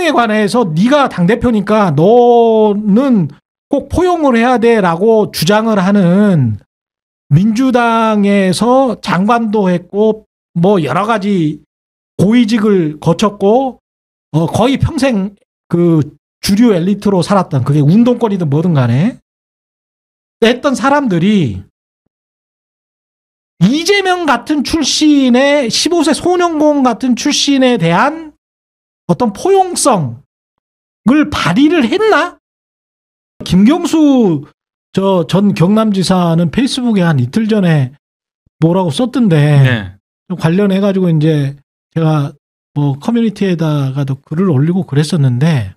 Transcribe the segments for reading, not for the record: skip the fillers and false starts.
포용에 관해서 네가 당대표니까 너는 꼭 포용을 해야 돼라고 주장을 하는 민주당에서 장관도 했고 뭐 여러 가지 고위직을 거쳤고 거의 평생 그 주류 엘리트로 살았던 그게 운동권이든 뭐든 간에 했던 사람들이 이재명 같은 출신의 15세 소년공 같은 출신에 대한 어떤 포용성을 발휘를 했나? 김경수 전 경남지사는 페이스북에 한 이틀 전에 뭐라고 썼던데 네. 관련해가지고 이제 제가 뭐 커뮤니티에다가도 글을 올리고 그랬었는데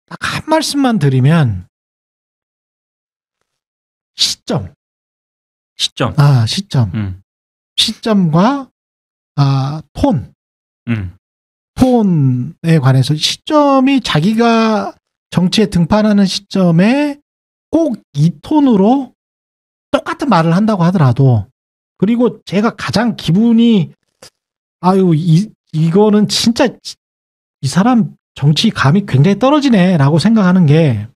딱 한 말씀만 드리면 시점. 시점과 톤. 톤에 관해서 시점이 자기가 정치에 등판하는 시점에 꼭 이 톤으로 똑같은 말을 한다고 하더라도 그리고 제가 가장 기분이 이거는 진짜 이 사람 정치 감이 굉장히 떨어지네라고 생각하는 게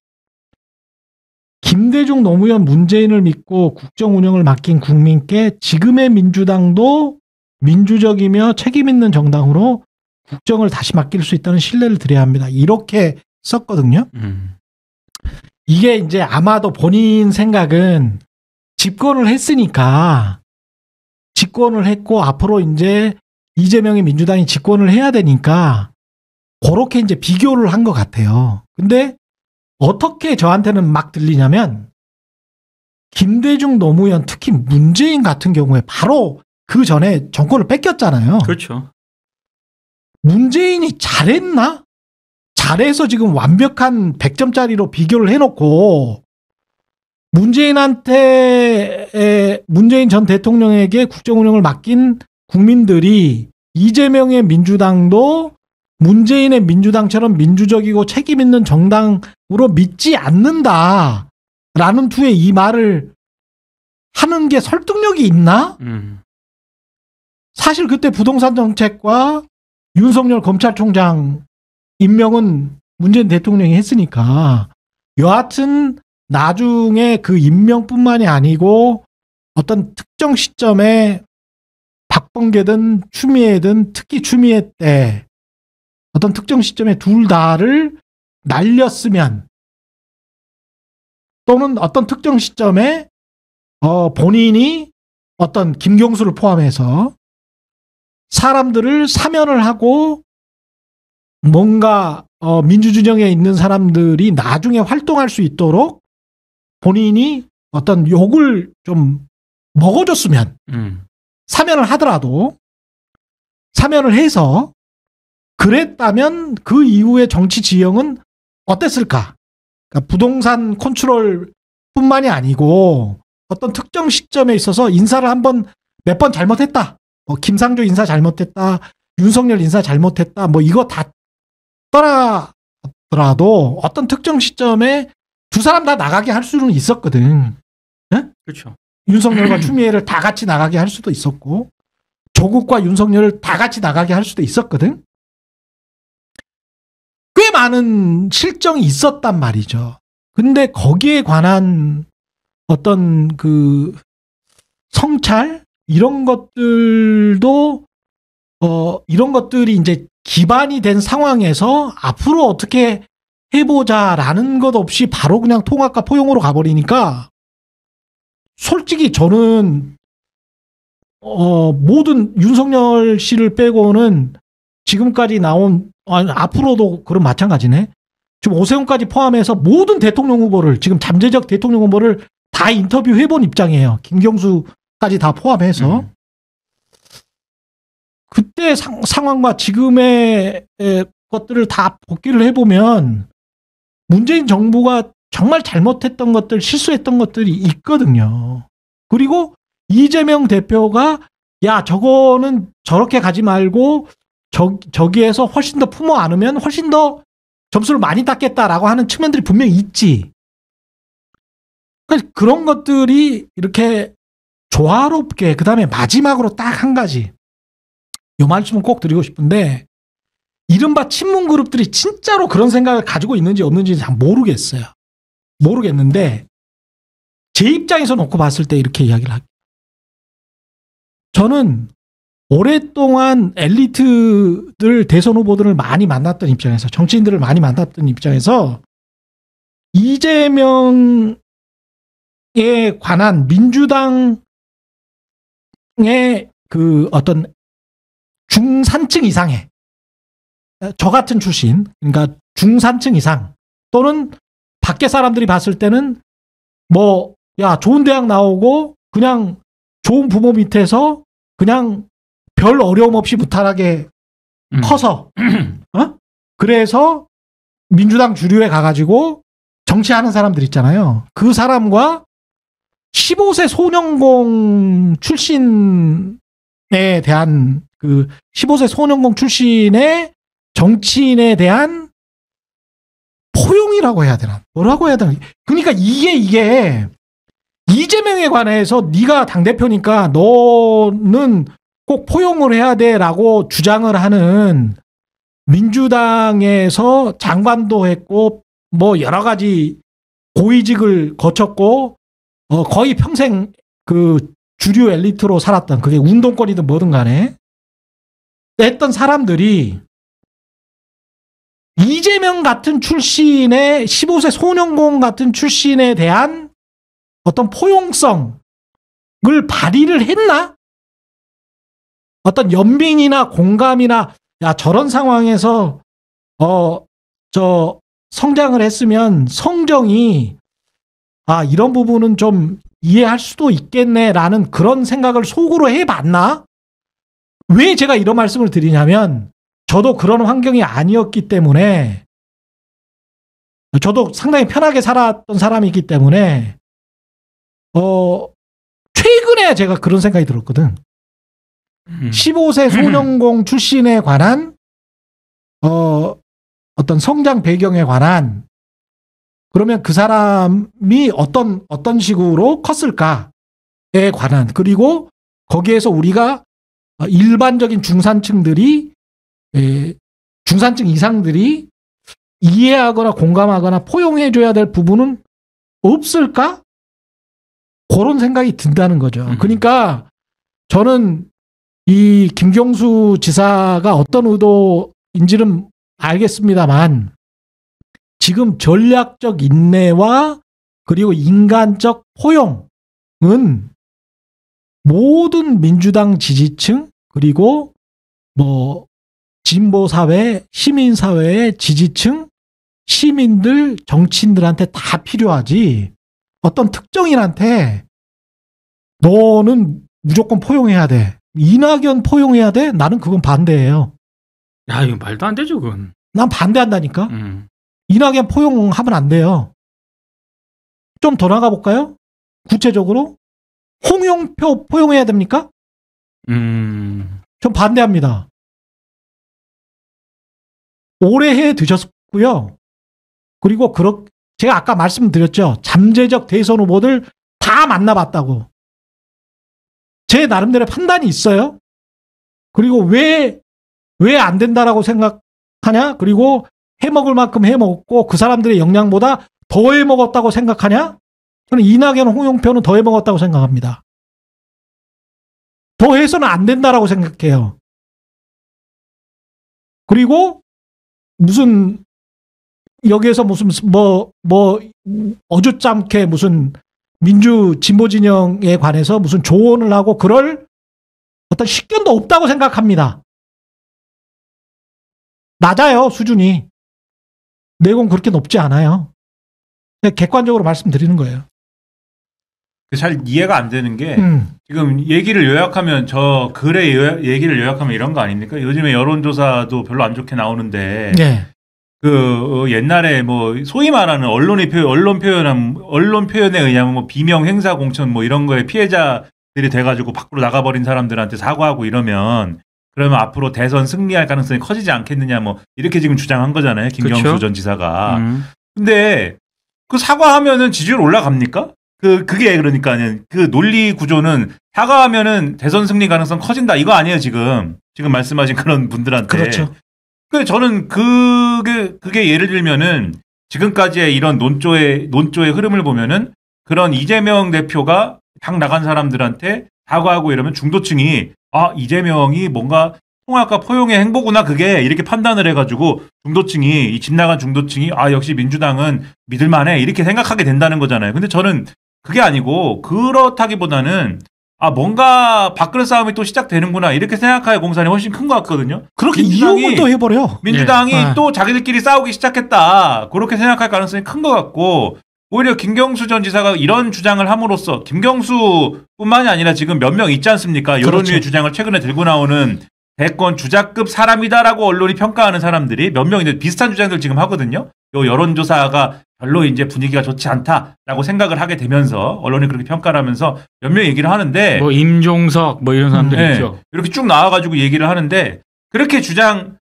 김대중, 노무현, 문재인을 믿고 국정 운영을 맡긴 국민께 지금의 민주당도 민주적이며 책임 있는 정당으로 국정을 다시 맡길 수 있다는 신뢰를 드려야 합니다. 이렇게 썼거든요. 이게 이제 아마도 본인 생각은 집권을 했으니까 집권을 했고 앞으로 이제 이재명의 민주당이 집권을 해야 되니까 그렇게 이제 비교를 한 것 같아요. 근데 어떻게 저한테는 막 들리냐면 김대중, 노무현, 특히 문재인 같은 경우에 바로 그 전에 정권을 뺏겼잖아요. 그렇죠. 문재인이 잘했나? 잘해서 지금 완벽한 100점짜리로 비교를 해놓고 문재인 전 대통령에게 국정 운영을 맡긴 국민들이 이재명의 민주당도 문재인의 민주당처럼 민주적이고 책임 있는 정당으로 믿지 않는다라는 투에 이 말을 하는 게 설득력이 있나? 사실 그때 부동산 정책과 윤석열 검찰총장 임명은 문재인 대통령이 했으니까 여하튼 나중에 그 임명뿐만이 아니고 어떤 특정 시점에 박범계든 추미애든 특히 추미애 때 어떤 특정 시점에 둘 다를 날렸으면 또는 어떤 특정 시점에 본인이 어떤 김경수를 포함해서 사람들을 사면을 하고 뭔가 민주진영에 있는 사람들이 나중에 활동할 수 있도록 본인이 어떤 욕을 좀 먹어줬으면 사면을 하더라도 사면을 해서 그랬다면 그 이후의 정치 지형은 어땠을까? 그러니까 부동산 컨트롤 뿐만이 아니고 어떤 특정 시점에 있어서 인사를 몇 번 잘못했다. 뭐 김상조 인사 잘못했다. 윤석열 인사 잘못했다. 뭐 이거 다 떠나더라도 어떤 특정 시점에 두 사람 다 나가게 할 수는 있었거든. 네? 그렇죠. 윤석열과 추미애를 다 같이 나가게 할 수도 있었고 조국과 윤석열을 다 같이 나가게 할 수도 있었거든. 꽤 많은 실정이 있었단 말이죠. 근데 거기에 관한 어떤 그 성찰 이런 것들도 이런 것들이 이제 기반이 된 상황에서 앞으로 어떻게 해보자라는 것 없이 바로 그냥 통합과 포용으로 가버리니까 솔직히 저는 모든 윤석열 씨를 빼고는 지금까지 나온 앞으로도 그런 마찬가지네. 지금 오세훈까지 포함해서 모든 대통령 후보를 지금 잠재적 대통령 후보를 다 인터뷰해본 입장이에요. 김경수까지 다 포함해서. 그때 상황과 지금의 것들을 다 복기를 해보면 문재인 정부가 정말 잘못했던 것들, 실수했던 것들이 있거든요. 그리고 이재명 대표가 야 저거는 저렇게 가지 말고 저기에서 훨씬 더 품어 안으면 훨씬 더 점수를 많이 땄겠다라고 하는 측면들이 분명히 있지. 그런 것들이 이렇게 조화롭게 그다음에 마지막으로 딱 한 가지 이 말씀은 꼭 드리고 싶은데 이른바 친문 그룹들이 진짜로 그런 생각을 가지고 있는지 없는지 잘 모르겠어요. 모르겠는데 제 입장에서 놓고 봤을 때 이렇게 이야기를 할게요. 저는 오랫동안 엘리트들 대선 후보들을 많이 만났던 입장에서 정치인들을 많이 만났던 입장에서 이재명에 관한 민주당의 그 어떤 중산층 이상의 저 같은 출신, 그러니까 중산층 이상 또는 밖에 사람들이 봤을 때는 뭐 야 좋은 대학 나오고 그냥 좋은 부모 밑에서 그냥 별 어려움 없이 무탈하게 커서 그래서 민주당 주류에 가가지고 정치하는 사람들 있잖아요. 그 사람과 15세 소년공 출신에 대한 그 15세 소년공 출신의 정치인에 대한 포용이라고 해야 되나? 뭐라고 해야 되나? 그러니까 이게 이재명에 관해서 네가 당대표니까 너는 꼭 포용을 해야 돼라고 주장을 하는 민주당에서 장관도 했고 뭐 여러 가지 고위직을 거쳤고 거의 평생 그 주류 엘리트로 살았던 그게 운동권이든 뭐든 간에 했던 사람들이 이재명 같은 출신의 15세 소년공 같은 출신에 대한 어떤 포용성을 발휘를 했나? 어떤 연민이나 공감이나 야 저런 상황에서 저 성장을 했으면 성정이 이런 부분은 좀 이해할 수도 있겠네라는 그런 생각을 속으로 해봤나? 왜 제가 이런 말씀을 드리냐면 저도 그런 환경이 아니었기 때문에 저도 상당히 편하게 살았던 사람이기 때문에 최근에 제가 그런 생각이 들었거든. 15세 소년공 출신에 관한 어떤 성장 배경에 관한 그러면 그 사람이 어떤 식으로 컸을까에 관한 그리고 거기에서 우리가 일반적인 중산층 이상들이 이해하거나 공감하거나 포용해줘야 될 부분은 없을까? 그런 생각이 든다는 거죠. 그러니까 저는 이 김경수 지사가 어떤 의도인지는 알겠습니다만 지금 전략적 인내와 그리고 인간적 포용은 모든 민주당 지지층 그리고 뭐 진보사회, 시민사회의 지지층, 시민들, 정치인들한테 다 필요하지 어떤 특정인한테 너는 무조건 포용해야 돼. 이낙연 포용해야 돼? 나는 그건 반대예요. 야, 이거 말도 안 되죠, 그건. 난 반대한다니까. 이낙연 포용하면 안 돼요. 좀 더 나가볼까요? 구체적으로 홍영표 포용해야 됩니까? 좀 반대합니다. 오래 해 드셨고요. 그리고 제가 아까 말씀드렸죠. 잠재적 대선 후보들 다 만나봤다고. 제 나름대로 판단이 있어요. 그리고 왜 안 된다라고 생각하냐? 그리고 해먹을 만큼 해먹었고 그 사람들의 역량보다 더 해먹었다고 생각하냐? 저는 이낙연, 홍영표는 더 해먹었다고 생각합니다. 더 해서는 안 된다라고 생각해요. 그리고 무슨 여기에서 무슨 뭐 어줍잖게 무슨 민주 진보 진영에 관해서 무슨 조언을 하고 그럴 어떤 식견도 없다고 생각합니다. 낮아요, 수준이. 내공 그렇게 높지 않아요. 객관적으로 말씀드리는 거예요. 잘 이해가 안 되는 게 지금 얘기를 요약하면 저 글의 얘기를 요약하면 이런 거 아닙니까? 요즘에 여론조사도 별로 안 좋게 나오는데 네. 그 옛날에 뭐 소위 말하는 언론 표현에 의하면 뭐 비명 행사 공천 뭐 이런 거에 피해자들이 돼가지고 밖으로 나가버린 사람들한테 사과하고 이러면 그러면 앞으로 대선 승리할 가능성이 커지지 않겠느냐 뭐 이렇게 지금 주장한 거잖아요. 김경수 그쵸? 전 지사가. 근데 그 사과하면은 지지율 올라갑니까? 그게 그러니까는 그 논리 구조는 사과하면은 대선 승리 가능성 커진다 이거 아니에요 지금 말씀하신 그런 분들한테. 그렇죠. 그 저는 그게 예를 들면은 지금까지의 이런 논조의 흐름을 보면은 그런 이재명 대표가 당 나간 사람들한테 사과하고 이러면 중도층이 이재명이 뭔가 통합과 포용의 행보구나 그게 이렇게 판단을 해가지고 중도층이 이 집 나간 중도층이 역시 민주당은 믿을만해 이렇게 생각하게 된다는 거잖아요. 근데 저는 그게 아니고 그렇다기보다는 뭔가 밥그릇 싸움이 또 시작되는구나 이렇게 생각할 공산이 훨씬 큰 것 같거든요. 그렇게 이용을 또 해버려. 민주당이 네. 또 자기들끼리 싸우기 시작했다. 그렇게 생각할 가능성이 큰 것 같고 오히려 김경수 전 지사가 이런 주장을 함으로써 김경수뿐만이 아니라 지금 몇 명 있지 않습니까? 여론위의 그렇죠. 주장을 최근에 들고 나오는 대권 주자급 사람이다라고 언론이 평가하는 사람들이 몇 명인데 비슷한 주장들 지금 하거든요. 요 여론조사가 별로 이제 분위기가 좋지 않다라고 생각을 하게 되면서 언론이 그렇게 평가를 하면서 몇 명 얘기를 하는데 뭐 임종석 뭐 이런 사람들 있죠. 이렇게 쭉 나와가지고 얘기를 하는데 그렇게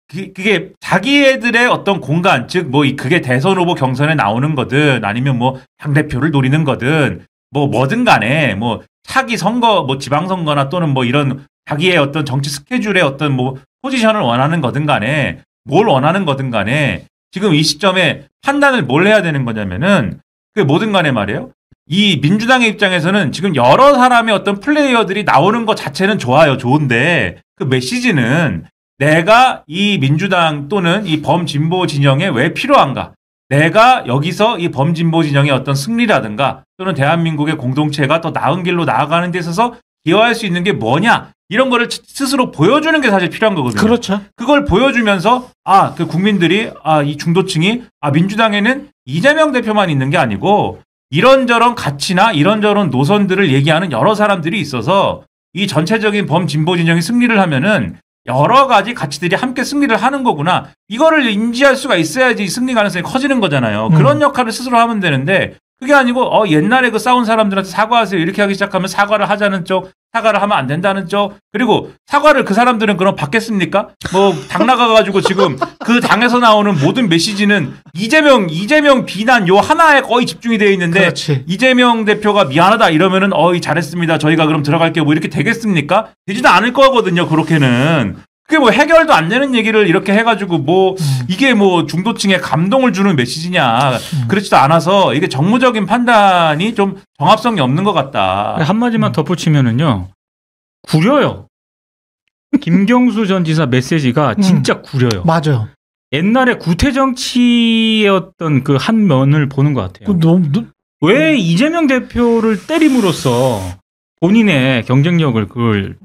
그게 자기애들의 어떤 공간, 즉, 그게 대선 후보 경선에 나오는 거든, 아니면 당대표를 노리는 거든, 뭐든 간에, 차기 선거, 지방선거나 또는 이런 자기의 어떤 정치 스케줄의 어떤 포지션을 원하는 거든 간에, 뭘 원하는 거든 간에, 지금 이 시점에 판단을 뭘 해야 되는 거냐면은, 그 뭐든 간에 말이에요. 이 민주당의 입장에서는 지금 여러 사람의 어떤 플레이어들이 나오는 것 자체는 좋아요. 좋은데, 그 메시지는 내가 이 민주당 또는 이 범진보 진영에 왜 필요한가? 내가 여기서 이 범진보 진영의 어떤 승리라든가 또는 대한민국의 공동체가 더 나은 길로 나아가는 데 있어서 기여할 수 있는 게 뭐냐? 이런 거를 스스로 보여주는 게 사실 필요한 거거든요. 그렇죠. 그걸 보여주면서 그 국민들이 이 중도층이 민주당에는 이재명 대표만 있는 게 아니고 이런저런 가치나 이런저런 노선들을 얘기하는 여러 사람들이 있어서 이 전체적인 범진보 진영이 승리를 하면은 여러 가지 가치들이 함께 승리를 하는 거구나. 이거를 인지할 수가 있어야지 승리 가능성이 커지는 거잖아요. 그런 역할을 스스로 하면 되는데 그게 아니고 옛날에 그 싸운 사람들한테 사과하세요. 이렇게 하기 시작하면 사과를 하자는 쪽, 사과를 하면 안 된다는 쪽. 그리고 사과를 그 사람들은 그럼 받겠습니까? 당 나가가지고 지금 그 당에서 나오는 모든 메시지는 이재명 비난 요 하나에 거의 집중이 되어 있는데 그렇지. 이재명 대표가 미안하다 이러면은 잘했습니다. 저희가 그럼 들어갈게요. 이렇게 되겠습니까? 되지도 않을 거거든요. 그렇게는. 그게 해결도 안 되는 얘기를 이렇게 해가지고 이게 중도층에 감동을 주는 메시지냐. 그렇지도 않아서 이게 정무적인 판단이 좀 정합성이 없는 것 같다. 한마디만 덧붙이면은요. 구려요. 김경수 전 지사 메시지가 진짜 구려요. 맞아요. 옛날에 구태정치의 그 한 면을 보는 것 같아요. 왜 이재명 대표를 때림으로써 본인의 경쟁력을 그걸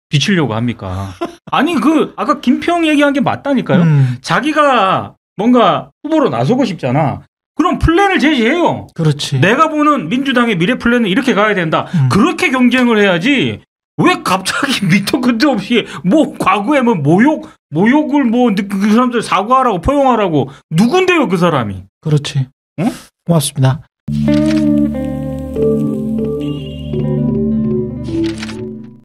비추려고 합니까? 아니 아까 김평 얘기한 게 맞다니까요. 자기가 뭔가 후보로 나서고 싶잖아. 그럼 플랜을 제시해요. 그렇지. 내가 보는 민주당의 미래 플랜은 이렇게 가야 된다. 그렇게 경쟁을 해야지. 왜 갑자기 밑도 끝도 없이 과거에 모욕을 그 사람들 사과하라고 포용하라고 누군데요 그 사람이? 그렇지. 응? 고맙습니다.